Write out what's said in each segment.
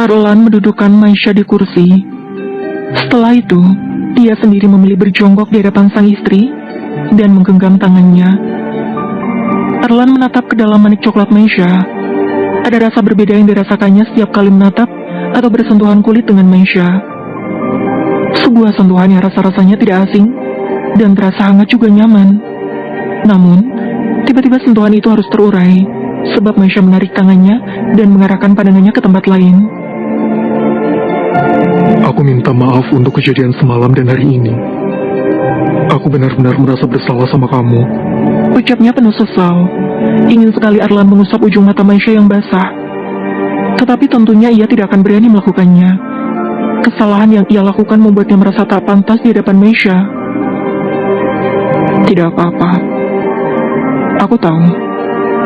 Arlan mendudukkan Maisha di kursi. Setelah itu, dia sendiri memilih berjongkok di hadapan sang istri dan menggenggam tangannya. Arlan menatap ke dalam manik coklat Maisha. Ada rasa berbeda yang dirasakannya setiap kali menatap atau bersentuhan kulit dengan Maisha. Sebuah sentuhan yang rasa-rasanya tidak asing dan terasa hangat juga nyaman. Namun, tiba-tiba sentuhan itu harus terurai sebab Maisha menarik tangannya dan mengarahkan pandangannya ke tempat lain. Aku minta maaf untuk kejadian semalam dan hari ini. Aku benar-benar merasa bersalah sama kamu. Ucapnya penuh sesal. Ingin sekali Arlan mengusap ujung mata Maisha yang basah. Tetapi tentunya ia tidak akan berani melakukannya. Kesalahan yang ia lakukan membuatnya merasa tak pantas di hadapan Maisha. Tidak apa-apa. Aku tahu,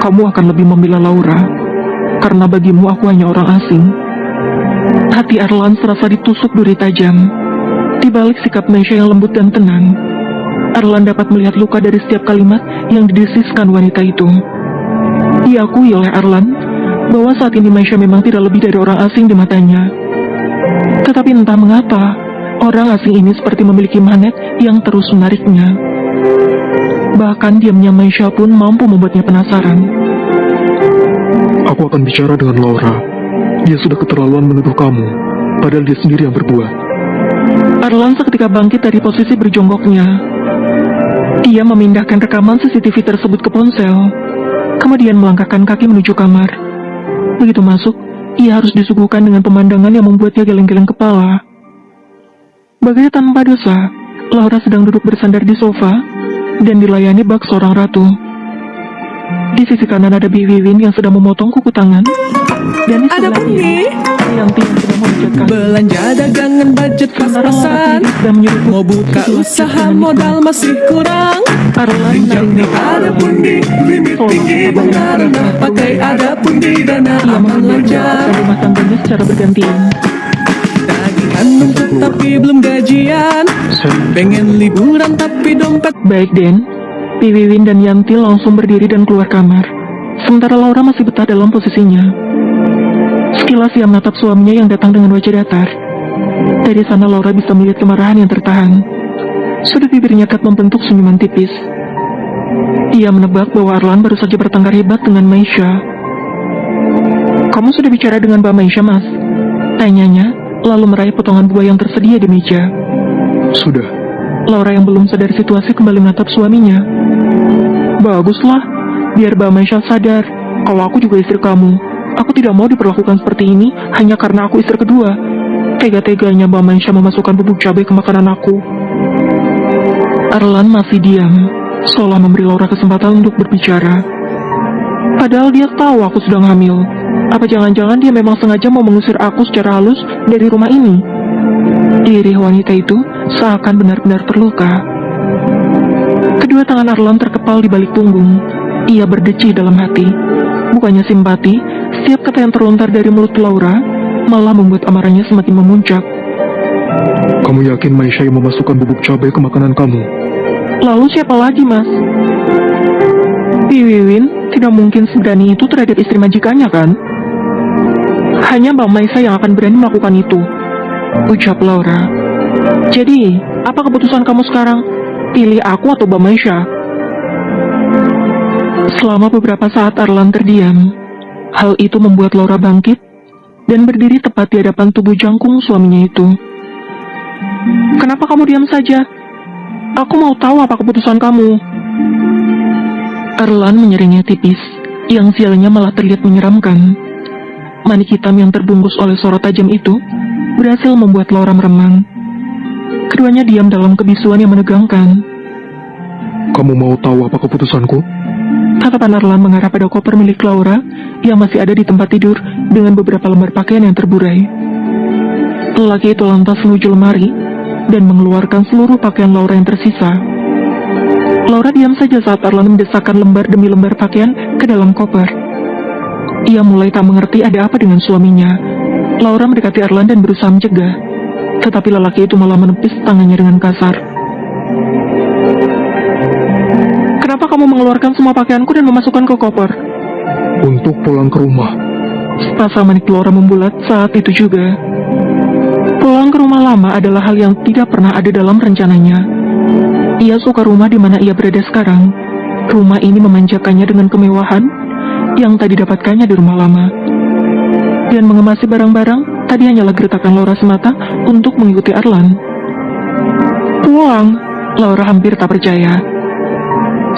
kamu akan lebih membela Laura, karena bagimu aku hanya orang asing. Hati Arlan serasa ditusuk duri tajam. Di balik sikap Maisha yang lembut dan tenang, Arlan dapat melihat luka dari setiap kalimat yang didesiskan wanita itu. Diakui oleh Arlan bahwa saat ini Maisha memang tidak lebih dari orang asing di matanya. Tetapi entah mengapa, orang asing ini seperti memiliki magnet yang terus menariknya. Bahkan diamnya Maisha pun mampu membuatnya penasaran. Aku akan bicara dengan Laura. Dia sudah keterlaluan menuduh kamu, padahal dia sendiri yang berbuat. Arlan seketika bangkit dari posisi berjongkoknya. Ia memindahkan rekaman CCTV tersebut ke ponsel, kemudian melangkahkan kaki menuju kamar. Begitu masuk, ia harus disuguhkan dengan pemandangan yang membuatnya geleng-geleng kepala. Bagainya tanpa dosa, Laura sedang duduk bersandar di sofa dan dilayani bak seorang ratu. Di sisi kanan ada Bi Wiwin yang sedang memotong kuku tangan, dan di Ada sebelah kiri Yanti yang sedang memecahkan. Belanja dagangan budget pas-pasan, mau buka usaha modal masih kurang. Arlan Ini ada pundi, limit tinggi bunga rendah, pakai ada pundi dana ia aman mengambil lancar. rumah tangganya secara bergantian. Tagihan numpuk tapi belum gajian, pengen liburan tapi dompet. Baik Den, Bi Wiwin dan Yanti langsung berdiri dan keluar kamar. Sementara Laura masih betah dalam posisinya. Sekilas ia menatap suaminya yang datang dengan wajah datar. Dari sana Laura bisa melihat kemarahan yang tertahan. Sudut bibirnya kat membentuk senyuman tipis. Ia menebak bahwa Arlan baru saja bertengkar hebat dengan Maisha. Kamu sudah bicara dengan Mbak Maisha, Mas? Tanyanya, lalu meraih potongan buah yang tersedia di meja. Sudah. Laura yang belum sadar situasi kembali menatap suaminya. Baguslah, biar Mbak Maisha sadar kalau aku juga istri kamu. Aku tidak mau diperlakukan seperti ini hanya karena aku istri kedua. Tega-teganya Mbak Maisha memasukkan bubuk cabai ke makanan aku. Arlan masih diam, seolah memberi Laura kesempatan untuk berbicara. Padahal dia tahu aku sedang hamil. Apa jangan-jangan dia memang sengaja mau mengusir aku secara halus dari rumah ini? Lirih wanita itu seakan benar-benar terluka. Kedua tangan Arlan terkepal di balik punggung. Ia berdecih dalam hati. Bukannya simpati, setiap kata yang terlontar dari mulut Laura malah membuat amarahnya semakin memuncak. Kamu yakin Maisha yang memasukkan bubuk cabai ke makanan kamu? Lalu siapa lagi, Mas? Bi Wiwin tidak mungkin seberani itu terhadap istri majikannya, kan? Hanya Mbak Maisha yang akan berani melakukan itu, ucap Laura. Jadi, apa keputusan kamu sekarang? Pilih aku atau Mbak Maisha? Selama beberapa saat Arlan terdiam. Hal itu membuat Laura bangkit dan berdiri tepat di hadapan tubuh jangkung suaminya itu. Kenapa kamu diam saja? Aku mau tahu apa keputusan kamu. Arlan menyeringnya tipis, yang sialnya malah terlihat menyeramkan. Manik hitam yang terbungkus oleh sorot tajam itu berhasil membuat Laura meremang. Keduanya diam dalam kebisuan yang menegangkan. Kamu mau tahu apa keputusanku? Tatapan Arlan mengarah pada koper milik Laura yang masih ada di tempat tidur dengan beberapa lembar pakaian yang terburai. Lelaki itu lantas menuju lemari dan mengeluarkan seluruh pakaian Laura yang tersisa. Laura diam saja saat Arlan mendesakkan lembar demi lembar pakaian ke dalam koper. Ia mulai tak mengerti ada apa dengan suaminya. Laura mendekati Arlan dan berusaha mencegah, tetapi lelaki itu malah menepis tangannya dengan kasar. Kenapa kamu mengeluarkan semua pakaianku dan memasukkan ke koper? Untuk pulang ke rumah. Rasa manik Laura membulat saat itu juga. Pulang ke rumah lama adalah hal yang tidak pernah ada dalam rencananya. Ia suka rumah di mana ia berada sekarang. Rumah ini memanjakannya dengan kemewahan yang tak didapatkannya di rumah lama. Dan mengemasi barang-barang tadi hanyalah gertakan Laura semata untuk mengikuti Arlan. Pulang, Laura hampir tak percaya.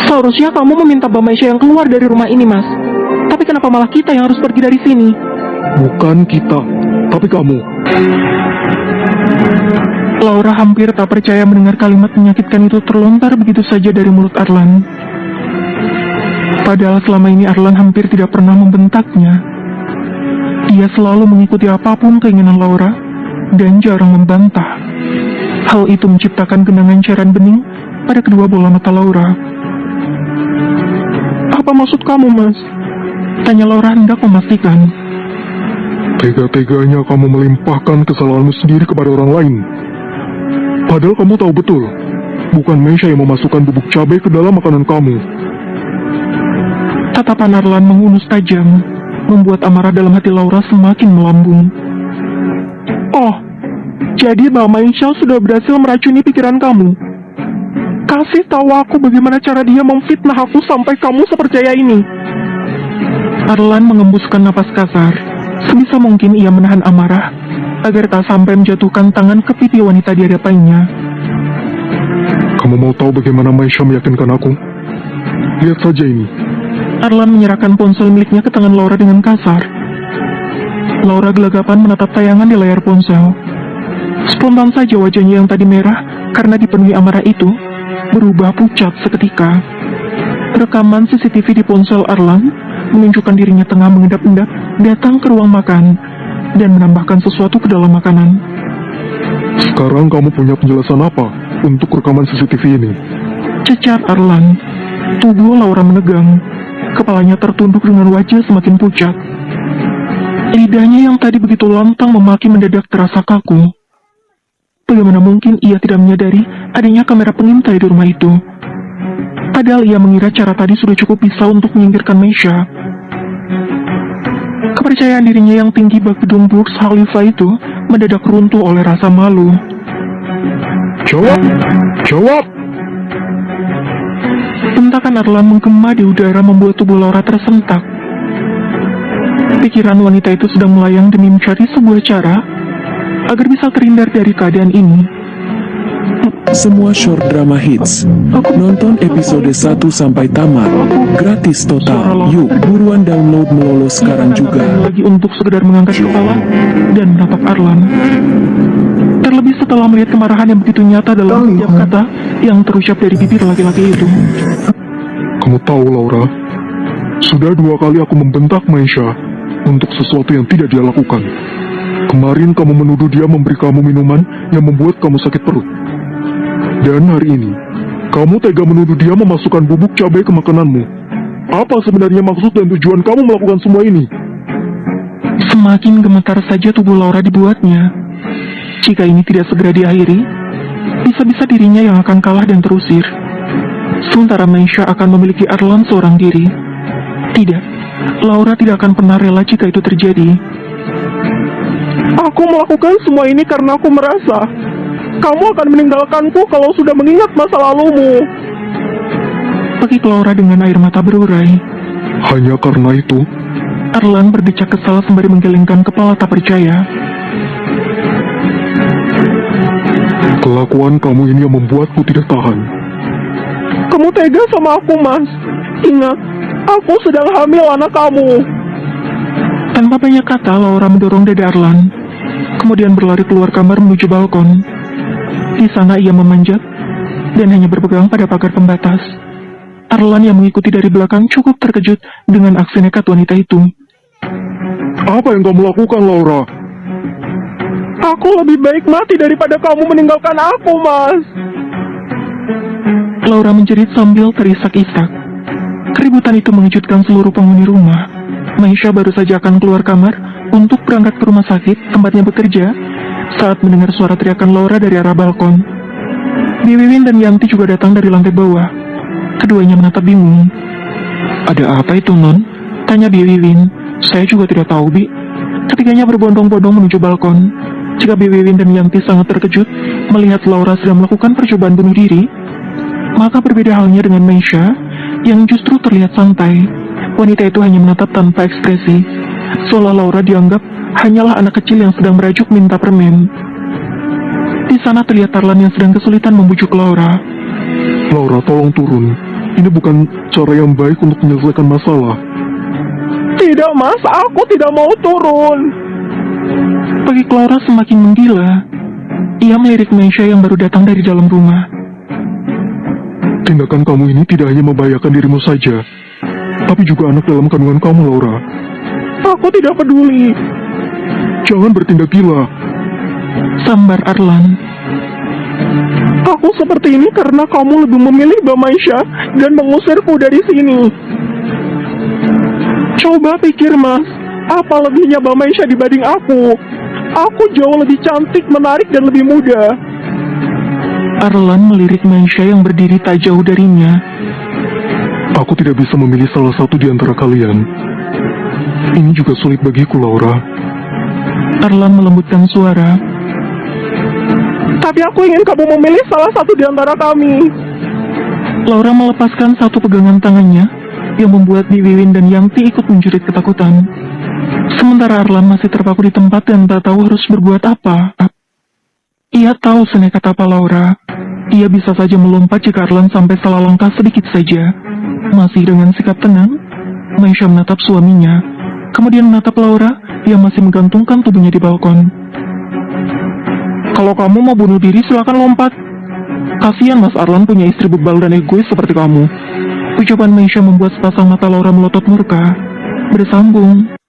Seharusnya kamu meminta Mbak Maisha yang keluar dari rumah ini, Mas. Tapi kenapa malah kita yang harus pergi dari sini? Bukan kita, tapi kamu. Laura hampir tak percaya mendengar kalimat menyakitkan itu terlontar begitu saja dari mulut Arlan. Padahal selama ini Arlan hampir tidak pernah membentaknya. Dia selalu mengikuti apapun keinginan Laura dan jarang membantah. Hal itu menciptakan genangan cairan bening pada kedua bola mata Laura. Apa maksud kamu, Mas? Tanya Laura hendak memastikan. Tega-teganya kamu melimpahkan kesalahanmu sendiri kepada orang lain. Padahal kamu tahu betul, bukan Maisha yang memasukkan bubuk cabai ke dalam makanan kamu. Tatapan Arlan menghunus tajam, membuat amarah dalam hati Laura semakin melambung. Oh, jadi Mbak Maisha sudah berhasil meracuni pikiran kamu. Kasih tahu aku bagaimana cara dia memfitnah aku sampai kamu sepercaya ini. Arlan mengembuskan napas kasar. Sebisa mungkin ia menahan amarah agar tak sampai menjatuhkan tangan ke pipi wanita di hadapannya. Kamu mau tahu bagaimana Maisha meyakinkan aku? Lihat saja ini. Arlan menyerahkan ponsel miliknya ke tangan Laura dengan kasar. Laura gelagapan menatap tayangan di layar ponsel. Spontan saja wajahnya yang tadi merah karena dipenuhi amarah itu berubah pucat seketika. Rekaman CCTV di ponsel Arlan menunjukkan dirinya tengah mengendap-endap datang ke ruang makan dan menambahkan sesuatu ke dalam makanan. Sekarang kamu punya penjelasan apa untuk rekaman CCTV ini? Cecar Arlan. Tubuh Laura menegang. Kepalanya tertunduk dengan wajah semakin pucat. Lidahnya yang tadi begitu lantang memaki mendadak terasa kaku. Bagaimana mungkin ia tidak menyadari adanya kamera pengintai di rumah itu? Padahal ia mengira cara tadi sudah cukup bisa untuk menyingkirkan Maisha. Kepercayaan dirinya yang tinggi bak gedung Burj Khalifa itu mendadak runtuh oleh rasa malu. Jawab! Jawab! Bentakan Arlan menggema di udara membuat tubuh Laura tersentak. Pikiran wanita itu sedang melayang demi mencari sebuah cara agar bisa terhindar dari keadaan ini. Semua short drama hits. Nonton episode 1 sampai tamat. Gratis total. Yuk, buruan download Melolo sekarang juga. Lagi untuk sekedar mengangkat kepala dan menatap Arlan. Terlebih setelah melihat kemarahan yang begitu nyata dalam setiap kata yang terucap dari bibir laki-laki itu. Kamu tahu, Laura, sudah 2 kali aku membentak Maisha untuk sesuatu yang tidak dia lakukan. Kemarin kamu menuduh dia memberi kamu minuman yang membuat kamu sakit perut. Dan hari ini, kamu tega menuduh dia memasukkan bubuk cabai ke makananmu. Apa sebenarnya maksud dan tujuan kamu melakukan semua ini? Semakin gemetar saja tubuh Laura dibuatnya. Jika ini tidak segera diakhiri, bisa-bisa dirinya yang akan kalah dan terusir. Sementara Maisha akan memiliki Arlan seorang diri. Tidak, Laura tidak akan pernah rela jika itu terjadi. Aku melakukan semua ini karena aku merasa kamu akan meninggalkanku kalau sudah mengingat masa lalumu. Pekik Laura dengan air mata berurai. Hanya karena itu, Arlan berdecak kesal sembari menggelengkan kepala tak percaya. kelakuan kamu ini yang membuatku tidak tahan. Kamu tega sama aku, Mas. Ingat, aku sedang hamil anak kamu. Tanpa banyak kata, Laura mendorong dada Arlan, kemudian berlari keluar kamar menuju balkon. Di sana ia memanjat dan hanya berpegang pada pagar pembatas. Arlan yang mengikuti dari belakang cukup terkejut dengan aksi nekat wanita itu. Apa yang kamu lakukan, Laura? Aku lebih baik mati daripada kamu meninggalkan aku, Mas. Laura menjerit sambil terisak-isak. Keributan itu mengejutkan seluruh penghuni rumah. Maisha baru saja akan keluar kamar untuk berangkat ke rumah sakit tempatnya bekerja saat mendengar suara teriakan Laura dari arah balkon. Wiwin dan Yanti juga datang dari lantai bawah. Keduanya menatap bingung. Ada apa itu, Non? Tanya Wiwin Saya juga tidak tahu, Bi. Ketiganya berbondong-bondong menuju balkon. Jika Bi Wiwin dan Yanti sangat terkejut melihat Laura sedang melakukan percobaan bunuh diri, maka berbeda halnya dengan Meisha yang justru terlihat santai. Wanita itu hanya menatap tanpa ekspresi, seolah Laura dianggap hanyalah anak kecil yang sedang merajuk minta permen. Di sana terlihat Arlan yang sedang kesulitan membujuk Laura. Laura, tolong turun. Ini bukan cara yang baik untuk menyelesaikan masalah. Tidak, Mas, aku tidak mau turun. Bagi Laura semakin menggila. Ia melirik Meisha yang baru datang dari dalam rumah. Tindakan kamu ini tidak hanya membahayakan dirimu saja, tapi juga anak dalam kandungan kamu, Laura. Aku tidak peduli, Jangan bertindak gila. sambar Arlan. Aku seperti ini karena kamu lebih memilih Mbak Maisha dan mengusirku dari sini. Coba pikir, Mas, apa lebihnya Mbak Maisha dibanding aku? Aku jauh lebih cantik, menarik, dan lebih muda. Arlan melirik Maisha yang berdiri tak jauh darinya. Aku tidak bisa memilih salah satu di antara kalian. Ini juga sulit bagiku, Laura. Arlan melembutkan suara. Tapi aku ingin kamu memilih salah satu di antara kami. Laura melepaskan satu pegangan tangannya yang membuat Bi Wiwin dan Yanti ikut menjerit ketakutan. Sementara Arlan masih terpaku di tempat dan tak tahu harus berbuat apa. Ia tahu senekat apa Laura. Ia bisa saja melompat jika Arlan sampai salah langkah sedikit saja. Masih dengan sikap tenang, Meisha menatap suaminya, kemudian menatap Laura yang masih menggantungkan tubuhnya di balkon. Kalau kamu mau bunuh diri, silakan lompat. Kasihan Mas Arlan punya istri bebal dan egois seperti kamu. Ucapan Meisha membuat sepasang mata Laura melotot murka. Bersambung.